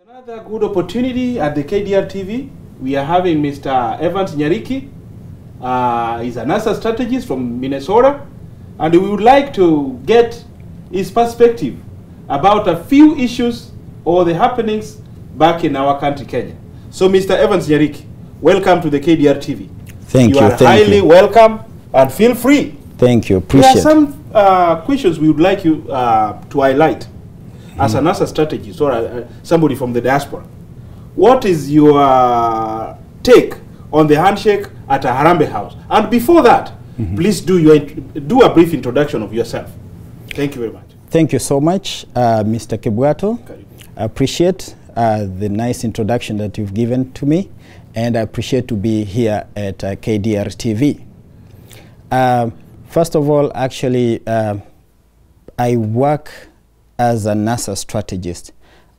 Another good opportunity at the KDRTV. We are having Mr. Evans Nyariki. He's a NASA strategist from Minnesota, and we would like to get his perspective about a few issues or the happenings back in our country, Kenya. So, Mr. Evans Nyariki, welcome to the KDRTV. Thank you. You are highly welcome, and feel free. Thank you. Appreciate. There are some questions we would like you to highlight as a NASA strategist or somebody from the diaspora. What is your take on the handshake at a Harambee House? And before that, please do a brief introduction of yourself. Thank you very much. Thank you so much, Mr. Kibwato. I appreciate the nice introduction that you've given to me, and I appreciate to be here at KDRTV. First of all, actually, I work as a NASA strategist.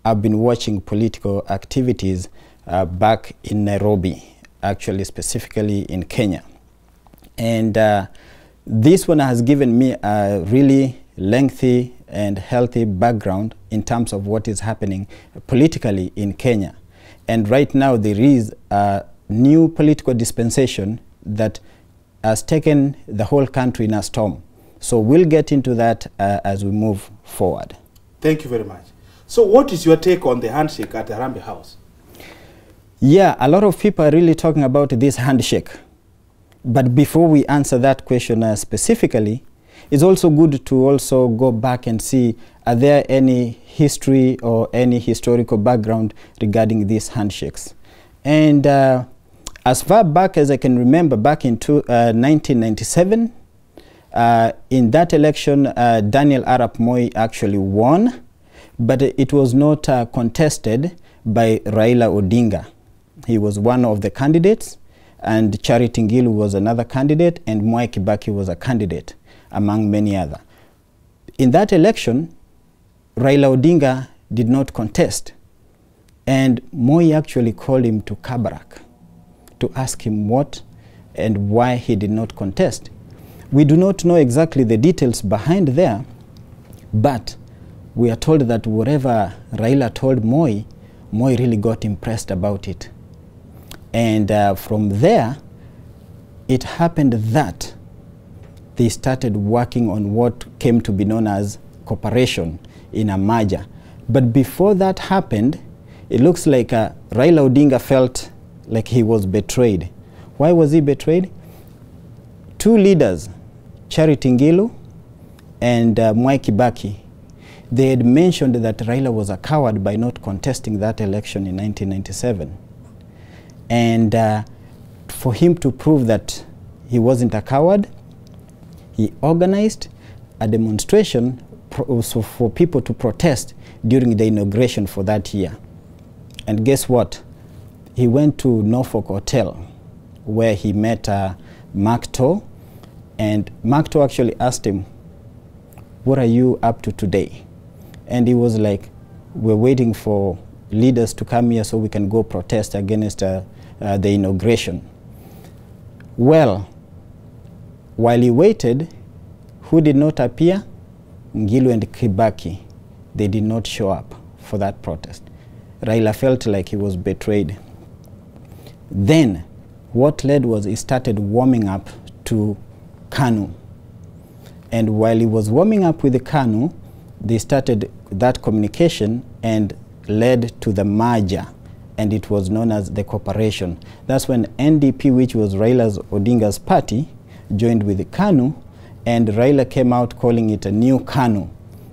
I've been watching political activities back in Nairobi, actually specifically in Kenya. And this one has given me a really lengthy and healthy background in terms of what is happening politically in Kenya. And right now there is a new political dispensation that has taken the whole country in a storm. So we'll get into that as we move forward. Thank you very much. So what is your take on the handshake at the Harambee House? Yeah, a lot of people are really talking about this handshake. But before we answer that question specifically, it's also good to also go back and see, are there any history or any historical background regarding these handshakes? And as far back as I can remember, back in 1997, in that election, Daniel Arap Moi actually won, but it was not contested by Raila Odinga. He was one of the candidates, and Charity Ngilu was another candidate, and Mwai Kibaki was a candidate, among many others. In that election, Raila Odinga did not contest, and Moi actually called him to Kabarak to ask him what and why he did not contest. We do not know exactly the details behind there, but we are told that whatever Raila told Moi, Moi really got impressed about it. And from there, it happened that they started working on what came to be known as cooperation in a merger. But before that happened, it looks like Raila Odinga felt like he was betrayed. Why was he betrayed? Two leaders, Charity Ngilu and Mwai Kibaki, they had mentioned that Raila was a coward by not contesting that election in 1997. And for him to prove that he wasn't a coward, he organized a demonstration for people to protest during the inauguration for that year. And guess what? He went to Norfolk Hotel, where he met Mark Too, and Mark Too actually asked him, what are you up to today? And he was like, we're waiting for leaders to come here so we can go protest against the inauguration. Well, while he waited, who did not appear? Ngilu and Kibaki. They did not show up for that protest. Raila felt like he was betrayed. Then, what led was he started warming up to KANU. And while he was warming up with the KANU, they started that communication and led to the merger, and it was known as the cooperation. That's when NDP, which was Raila Odinga's party, joined with the KANU, and Raila came out calling it a new KANU.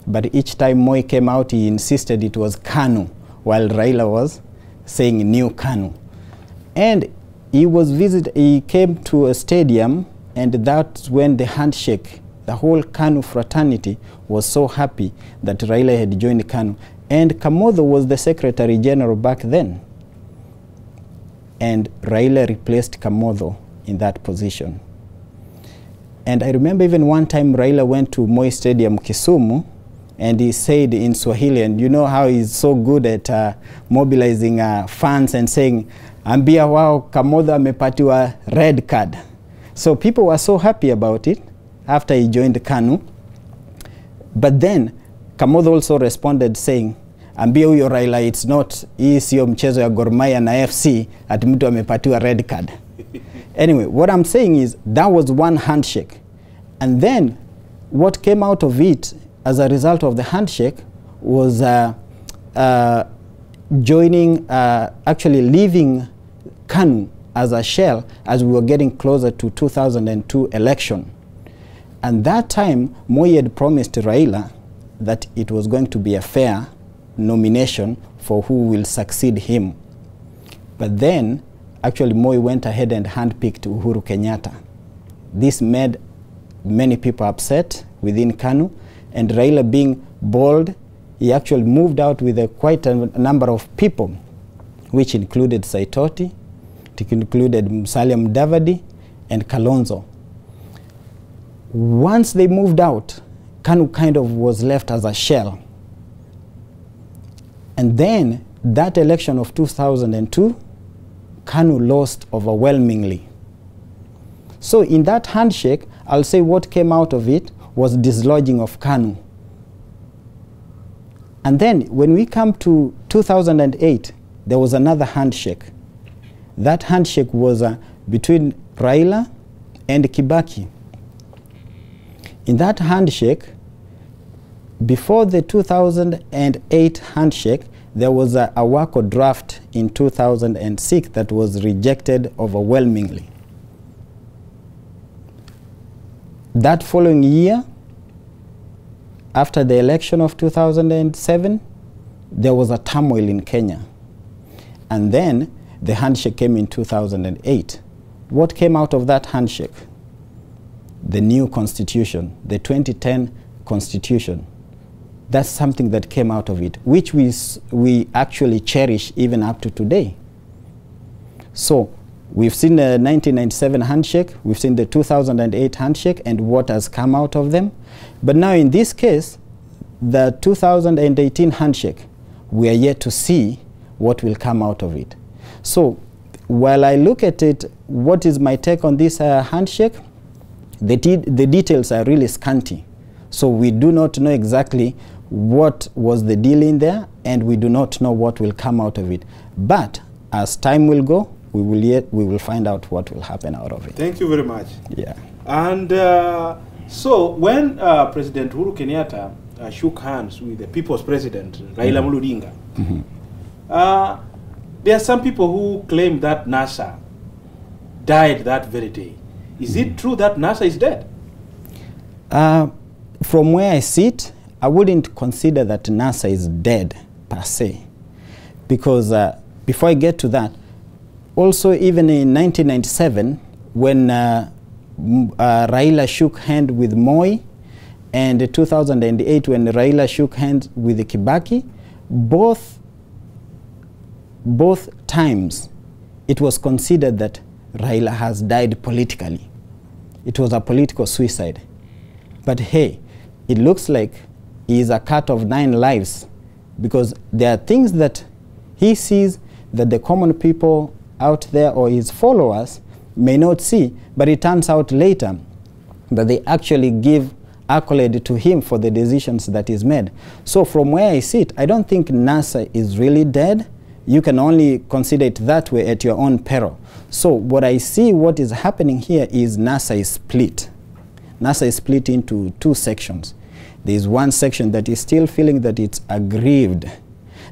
But each time Moi came out, he insisted it was KANU, while Raila was saying new KANU. And he came to a stadium, and that's when the handshake, the whole KANU fraternity was so happy that Raila had joined KANU. And Kamodho was the Secretary General back then. And Raila replaced Kamodho in that position. And I remember even one time Raila went to Moi Stadium, Kisumu, and he said in Swahili, and you know how he's so good at mobilizing fans and saying, ambia wao Kamodho amepatiwa red card. So people were so happy about it after he joined KANU. But then Kamodho also responded saying, ambia huyo Raila it's not, hii sio mchezo ya Gor Mahia na FC ati mtu amepatiwa red card. Anyway, what I'm saying is that was one handshake. And then what came out of it as a result of the handshake was actually leaving KANU as a shell as we were getting closer to 2002 election. And that time, Moi had promised Raila that it was going to be a fair nomination for who will succeed him. But then, actually, Moi went ahead and handpicked Uhuru Kenyatta. This made many people upset within KANU, and Raila, being bold, he actually moved out with quite a number of people, which included Saitoti, it included Musalia Mudavadi, and Kalonzo. Once they moved out, KANU kind of was left as a shell. And then, that election of 2002, KANU lost overwhelmingly. So in that handshake, I'll say what came out of it was dislodging of KANU. And then when we come to 2008, there was another handshake. That handshake was between Raila and Kibaki. In that handshake, before the 2008 handshake, there was a WACO draft in 2006 that was rejected overwhelmingly. That following year, after the election of 2007, there was a turmoil in Kenya. And then the handshake came in 2008. What came out of that handshake? The new constitution, the 2010 constitution. That's something that came out of it, which we actually cherish even up to today. So we've seen the 1997 handshake, we've seen the 2008 handshake and what has come out of them. But now in this case, the 2018 handshake, we are yet to see what will come out of it. So while I look at it, what is my take on this handshake? The details are really scanty. So we do not know exactly what was the deal in there, and we do not know what will come out of it. But as time will go, we will find out what will happen out of it. Thank you very much. Yeah. And so when President Uhuru Kenyatta shook hands with the people's president, Raila Odinga, there are some people who claim that NASA died that very day. Is it true that NASA is dead? From where I sit, I wouldn't consider that NASA is dead per se. Because before I get to that, also even in 1997, when Raila shook hands with Moi, and 2008 when Raila shook hands with Kibaki, both times it was considered that Raila has died politically. It was a political suicide. But hey, it looks like he is a cut of 9 lives, because there are things that he sees that the common people out there or his followers may not see, but it turns out later that they actually give accolade to him for the decisions that he's made. So from where I sit, I don't think NASA is really dead. You can only consider it that way at your own peril. So what I see what is happening here is NASA is split. NASA is split into 2 sections. There is one section that is still feeling that it's aggrieved,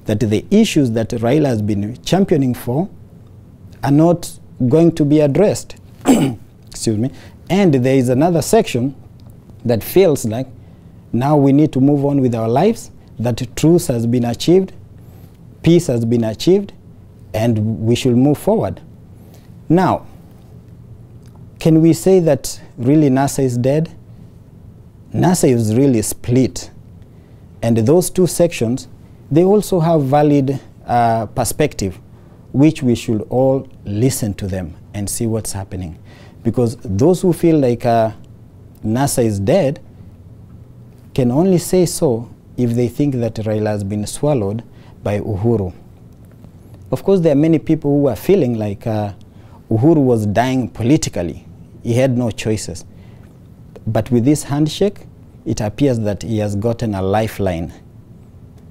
that the issues that Raila has been championing for are not going to be addressed. Excuse me. And there is another section that feels like now we need to move on with our lives, that truth has been achieved, peace has been achieved, and we should move forward. Now, can we say that really NASA is dead? NASA is really split. And those 2 sections, they also have valid perspective, which we should all listen to them and see what's happening. Because those who feel like NASA is dead can only say so if they think that Raila has been swallowed by Uhuru. Of course, there are many people who are feeling like Uhuru was dying politically. He had no choices. But with this handshake, it appears that he has gotten a lifeline.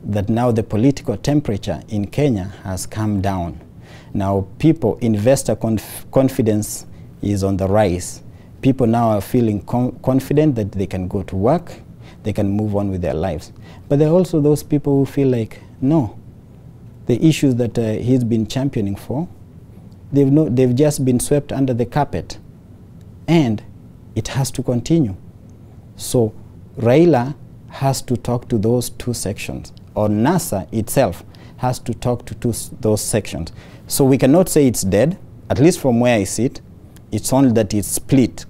that now the political temperature in Kenya has come down. Now investor confidence is on the rise. People now are feeling confident that they can go to work, they can move on with their lives. But there are also those people who feel like, no, the issues that he's been championing for, they've just been swept under the carpet. And it has to continue. So Raila has to talk to those two sections, or NASA itself has to talk to those sections. So we cannot say it's dead, at least from where I sit. It's only that it's split.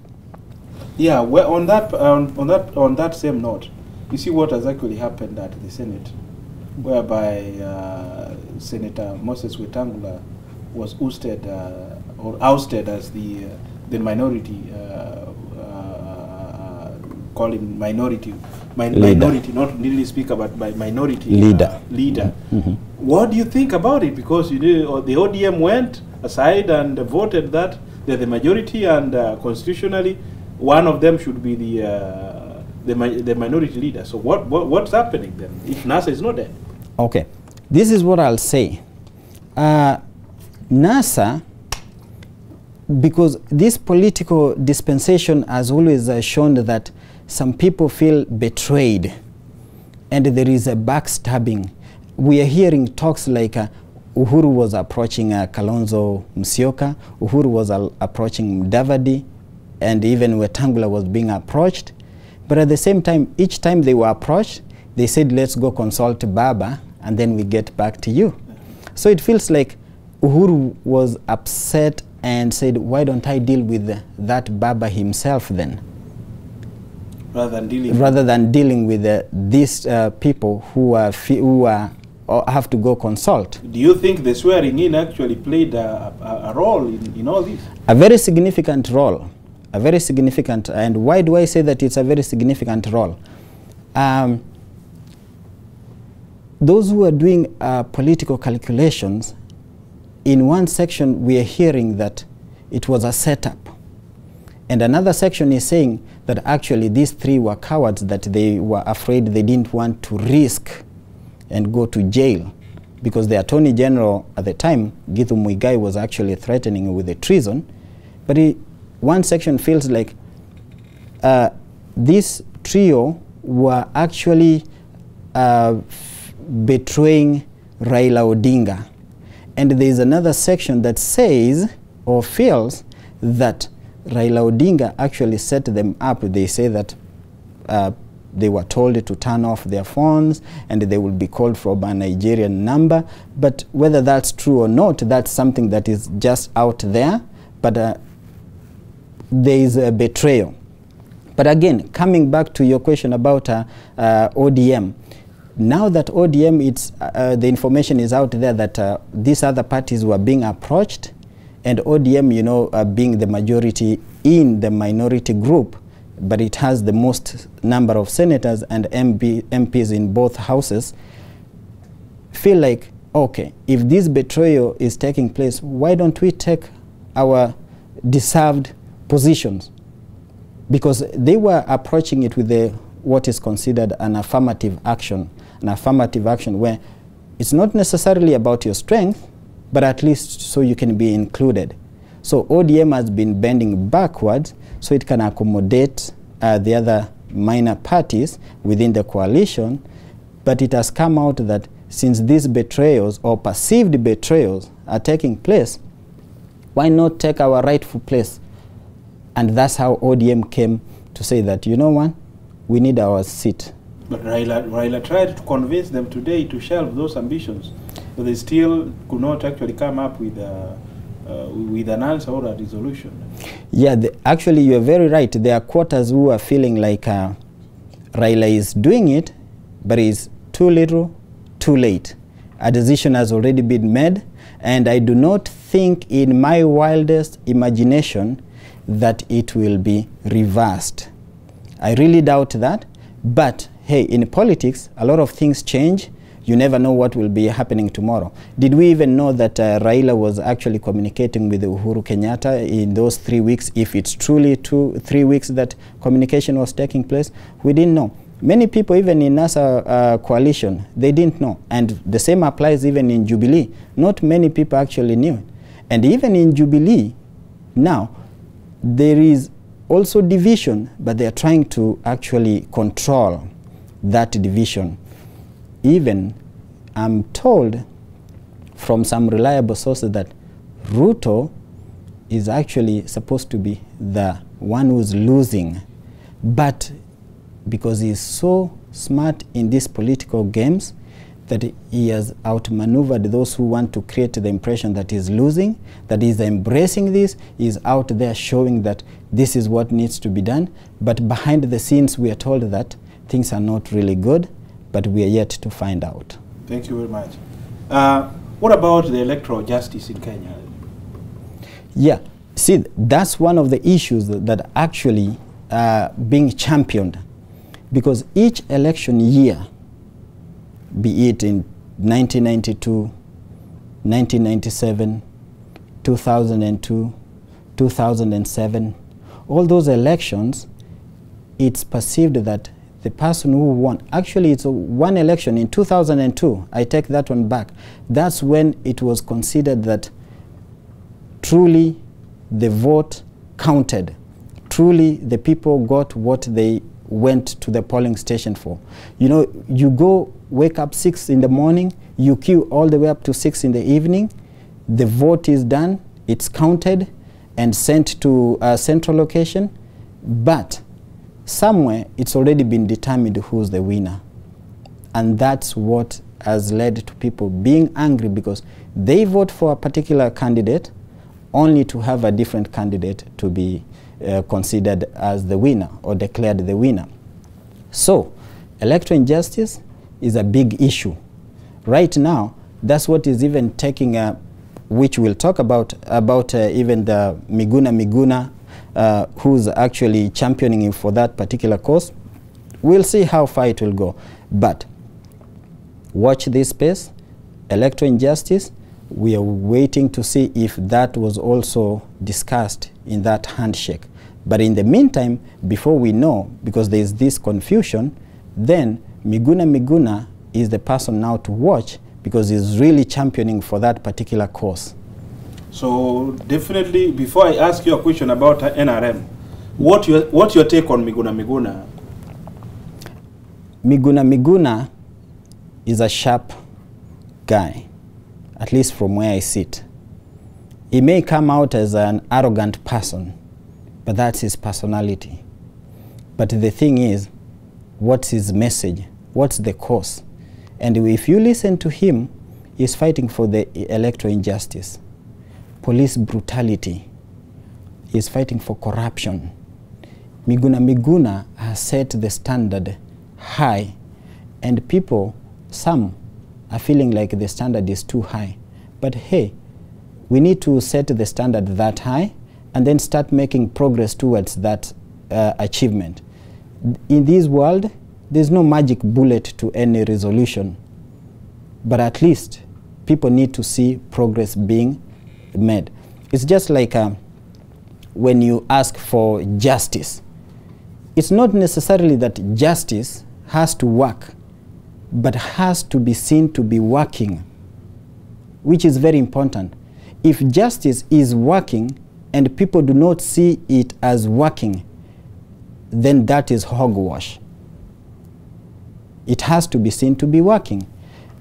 Yeah, well, on that same note, you see what has actually happened at the Senate, whereby Senator Moses Wetangula was ousted or ousted as the minority, call him minority, minority, not really speaker, but by minority leader. Mm-hmm. What do you think about it? Because you know, the ODM went aside and voted that they're the majority, and constitutionally, one of them should be the minority leader. So what's happening then if NASA is not there? Okay, this is what I'll say. NASA, because this political dispensation has always shown that some people feel betrayed and there is a backstabbing. We are hearing talks like Uhuru was approaching Kalonzo Musyoka, Uhuru was approaching Mudavadi, and even Wetangula was being approached. But at the same time, each time they were approached, they said, let's go consult Baba and then we get back to you. So it feels like Uhuru was upset and said, why don't I deal with that Baba himself then? Rather than dealing with these people who have to go consult. Do you think the swearing in actually played a role in all this? A very significant role. A very significant. And why do I say that it's a very significant role? Those who are doing political calculations, in one section we are hearing that it was a setup. And another section is saying that actually these three were cowards, that they were afraid, they didn't want to risk and go to jail, because the Attorney General at the time, Githu Muigai, was actually threatening with a treason. But one section feels like this trio were actually betraying Raila Odinga. And there is another section that says or feels that Raila Odinga actually set them up. They say that they were told to turn off their phones and they will be called from a Nigerian number. But whether that's true or not, that's something that is just out there. But there is a betrayal. But again, coming back to your question about ODM, now that ODM, the information is out there that these other parties were being approached, and ODM, you know, being the majority in the minority group, but it has the most number of senators and MPs in both houses, feel like, okay, if this betrayal is taking place, why don't we take our deserved positions? Because they were approaching it with what is considered an affirmative action where it's not necessarily about your strength, but at least so you can be included. So ODM has been bending backwards so it can accommodate the other minor parties within the coalition, but it has come out that since these betrayals or perceived betrayals are taking place, why not take our rightful place? And that's how ODM came to say that, you know what, we need our seat. But Raila tried to convince them today to shelve those ambitions, but they still could not actually come up with an answer or a resolution. Yeah, actually you're very right. There are quarters who are feeling like Raila is doing it, but it's too little, too late. A decision has already been made, and I do not think in my wildest imagination that it will be reversed. I really doubt that, but hey, in politics, a lot of things change. You never know what will be happening tomorrow. Did we even know that Raila was actually communicating with Uhuru Kenyatta in those 3 weeks, if it's truly 3 weeks that communication was taking place? We didn't know. Many people, even in NASA coalition, they didn't know. And the same applies even in Jubilee. Not many people actually knew it. And even in Jubilee, now, there is also division, but they are trying to actually control that division. Even, I'm told from some reliable sources that Ruto is actually supposed to be the one who's losing. But because he's so smart in these political games that he has outmaneuvered those who want to create the impression that he's losing, that he's embracing this, he's out there showing that this is what needs to be done. But behind the scenes, we are told that things are not really good, but we are yet to find out. Thank you very much. What about the electoral justice in Kenya? Yeah, see, that's one of the issues that actually being championed. Because each election year, be it in 1992, 1997, 2002, 2007, all those elections, it's perceived that the person who won, actually it's one election in 2002, I take that one back, that's when it was considered that truly the vote counted. Truly the people got what they went to the polling station for. You know, you go wake up 6 in the morning, you queue all the way up to 6 in the evening, the vote is done, it's counted and sent to a central location, but somewhere it's already been determined who's the winner. And that's what has led to people being angry because they vote for a particular candidate only to have a different candidate to be considered as the winner or declared the winner. So, electoral injustice is a big issue. Right now, that's what is even taking, which we'll talk about even the Miguna, who's actually championing him for that particular cause. We'll see how far it will go. But watch this space, electoral injustice. We are waiting to see if that was also discussed in that handshake. But in the meantime, before we know, because there is this confusion, then Miguna is the person now to watch because he's really championing for that particular cause. So definitely, before I ask you a question about NRM, what's your take on Miguna? Miguna is a sharp guy, at least from where I sit. He may come out as an arrogant person, but that's his personality. But the thing is, what's his message? What's the cause? And if you listen to him, he's fighting for the electoral injustice, police brutality. He's fighting for corruption. Miguna has set the standard high, and people, some are feeling like the standard is too high. But hey, we need to set the standard that high and then start making progress towards that achievement. In this world, there's no magic bullet to any resolution, but at least people need to see progress being made. It's just like when you ask for justice. It's not necessarily that justice has to work, but has to be seen to be working, which is very important. If justice is working and people do not see it as working, then that is hogwash. It has to be seen to be working.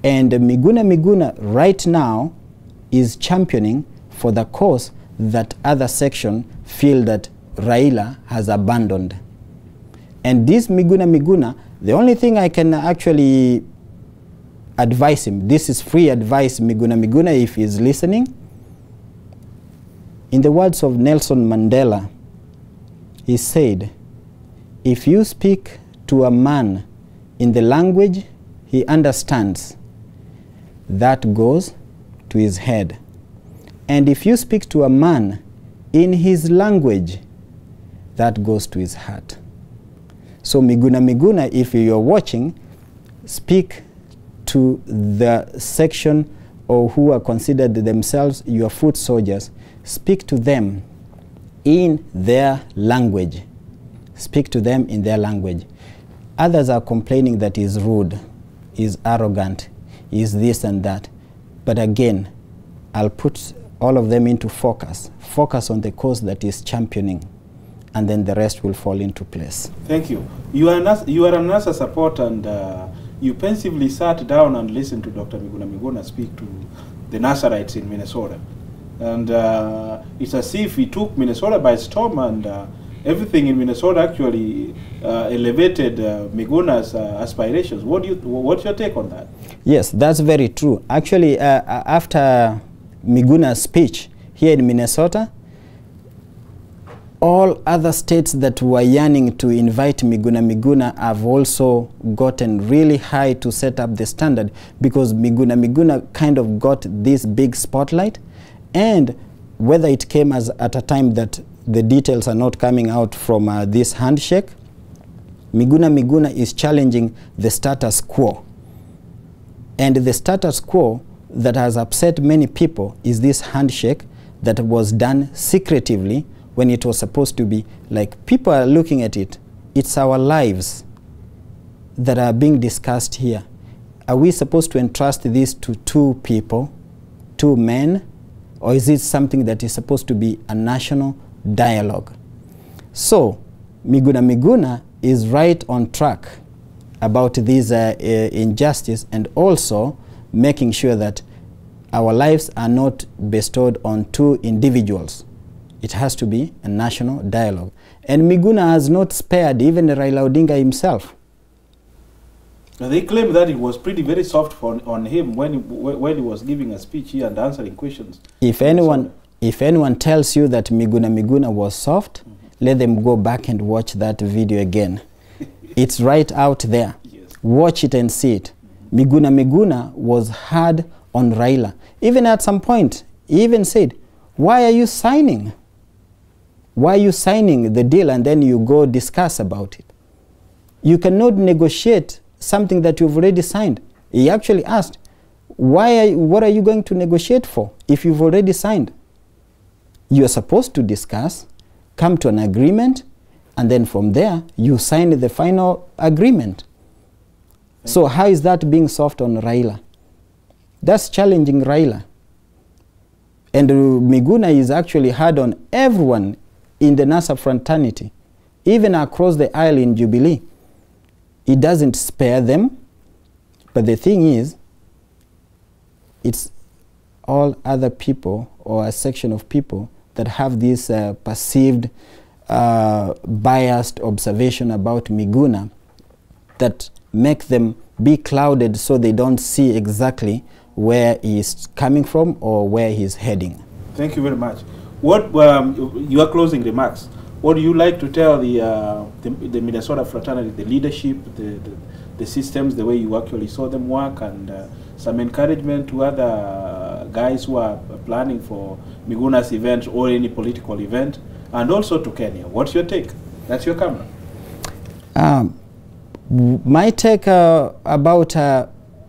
And Miguna right now is championing for the cause that other section feel that Raila has abandoned. And this Miguna, the only thing I can actually advise him, this is free advice, Miguna, if he's listening. In the words of Nelson Mandela, he said, if you speak to a man in the language he understands, that goes to his head. And if you speak to a man in his language, that goes to his heart. So Miguna, if you're watching, speak to the section or who are considered themselves your foot soldiers. Speak to them in their language. Speak to them in their language. Others are complaining that he's rude, he's arrogant, he's this and that. But again, I'll put all of them into focus. Focus on the cause that is championing, and then the rest will fall into place. Thank you. You are a NASA supporter, and you pensively sat down and listened to Dr. Miguna Miguna speak to the NASArites in Minnesota. And it's as if he took Minnesota by storm, and everything in Minnesota actually elevated Miguna's aspirations. What's your take on that? Yes, that's very true. Actually, after Miguna's speech here in Minnesota, all other states that were yearning to invite Miguna have also gotten really high to set up the standard, because Miguna kind of got this big spotlight. And whether it came at a time that the details are not coming out from this handshake, Miguna is challenging the status quo. And the status quo that has upset many people is this handshake that was done secretively, when it was supposed to be like, people are looking at it. It's our lives that are being discussed here. Are we supposed to entrust this to two people, two men, or is it something that is supposed to be a national dialogue? So Miguna is right on track about this injustice, and also making sure that our lives are not bestowed on two individuals. It has to be a national dialogue. And Miguna has not spared even Raila Odinga himself. Now they claim that it was very soft on him when he was giving a speech here and answering questions. If anyone tells you that Miguna was soft, let them go back and watch that video again. It's right out there. Yes. Watch it and see it. Miguna was hard on Raila. Even at some point, he even said, why are you signing? Why are you signing the deal and then you go discuss about it? You cannot negotiate something that you've already signed. He actually asked, what are you going to negotiate for if you've already signed? You are supposed to discuss, come to an agreement, and then from there, you sign the final agreement. So how is that being soft on Raila? That's challenging Raila. And Miguna is actually hard on everyone in the NASA fraternity, even across the aisle in Jubilee. He doesn't spare them, but the thing is, it's all other people or a section of people that have this perceived biased observation about Miguna that make them be clouded, so they don't see exactly where he's coming from or where he's heading. Thank you very much. What your closing remarks? What do you like to tell the Minnesota fraternity, the leadership, the systems, the way you actually saw them work, and some encouragement to other guys who are planning for Miguna's event or any political event, and also to Kenya? What's your take? That's your camera. My take about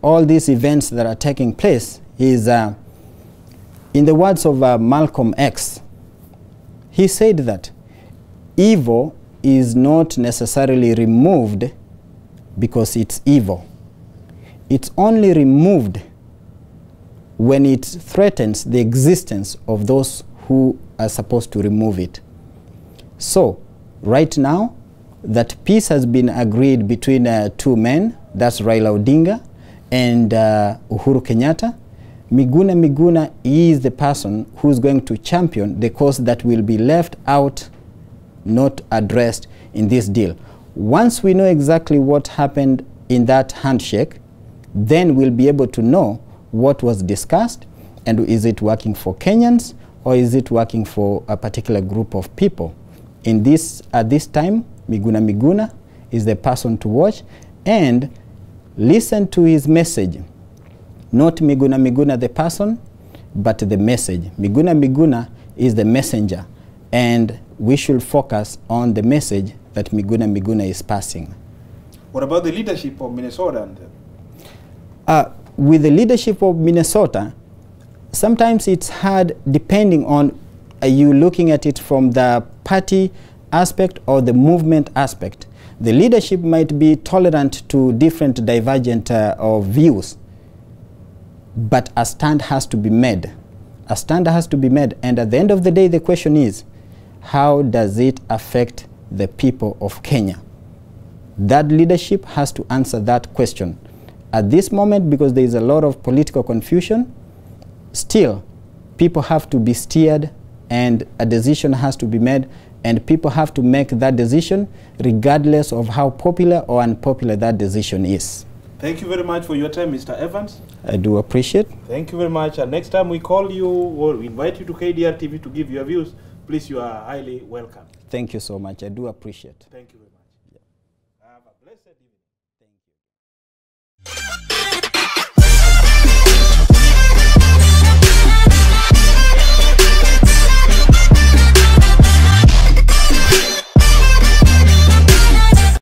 all these events that are taking place is, in the words of Malcolm X, he said that evil is not necessarily removed because it's evil. It's only removed when it threatens the existence of those who are supposed to remove it. So, right now, that peace has been agreed between two men, that's Raila Odinga and Uhuru Kenyatta. Miguna is the person who's going to champion the cause that will be left out, not addressed in this deal. Once we know exactly what happened in that handshake, then we'll be able to know what was discussed, and is it working for Kenyans or is it working for a particular group of people. At this time, Miguna is the person to watch and listen to his message. Not Miguna the person, but the message. Miguna is the messenger, and we should focus on the message that Miguna is passing. What about the leadership of Minnesota? With the leadership of Minnesota, sometimes it's hard depending on you looking at it from the party aspect or the movement aspect. The leadership might be tolerant to different divergent of views, but a stand has to be made. A stand has to be made, and at the end of the day, the question is, how does it affect the people of Kenya? That leadership has to answer that question. At this moment, because there is a lot of political confusion, still, people have to be steered and a decision has to be made, and people have to make that decision regardless of how popular or unpopular that decision is. Thank you very much for your time, Mr. Evans. I do appreciate. Thank you very much. And next time we call you or we invite you to KDRTV to give your views, please, you are highly welcome. Thank you so much. I do appreciate. Thank you very much. Yeah. Have a blessed evening. Thank you.